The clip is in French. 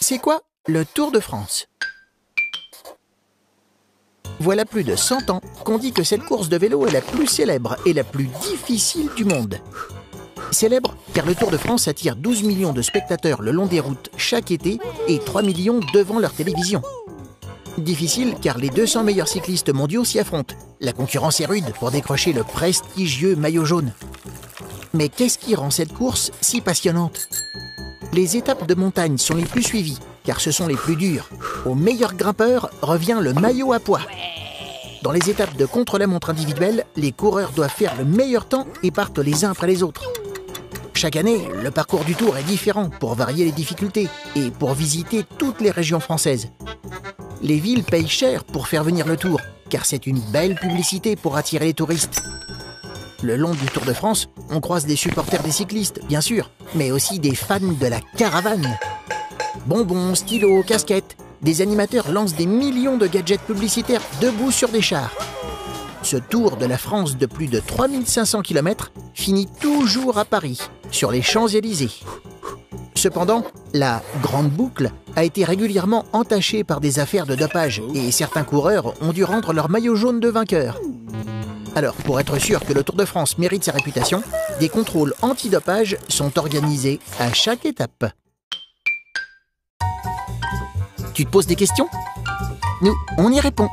C'est quoi le Tour de France? Voilà plus de 100 ans qu'on dit que cette course de vélo est la plus célèbre et la plus difficile du monde. Célèbre car le Tour de France attire 12 millions de spectateurs le long des routes chaque été et 3 millions devant leur télévision. Difficile car les 200 meilleurs cyclistes mondiaux s'y affrontent. La concurrence est rude pour décrocher le prestigieux maillot jaune. Mais qu'est-ce qui rend cette course si passionnante? Les étapes de montagne sont les plus suivies car ce sont les plus dures. Aux meilleurs grimpeurs revient le maillot à pois. Dans les étapes de contre-la-montre individuelle, les coureurs doivent faire le meilleur temps et partent les uns après les autres. Chaque année, le parcours du Tour est différent pour varier les difficultés et pour visiter toutes les régions françaises. Les villes payent cher pour faire venir le Tour, car c'est une belle publicité pour attirer les touristes. Le long du Tour de France, on croise des supporters des cyclistes, bien sûr, mais aussi des fans de la caravane. Bonbons, stylos, casquettes, des animateurs lancent des millions de gadgets publicitaires debout sur des chars. Ce Tour de la France de plus de 3500 km finit toujours à Paris, sur les Champs-Élysées. Cependant, la Grande Boucle a été régulièrement entachée par des affaires de dopage et certains coureurs ont dû rendre leur maillot jaune de vainqueur. Alors, pour être sûr que le Tour de France mérite sa réputation, des contrôles antidopage sont organisés à chaque étape. Tu te poses des questions? Nous, on y répond.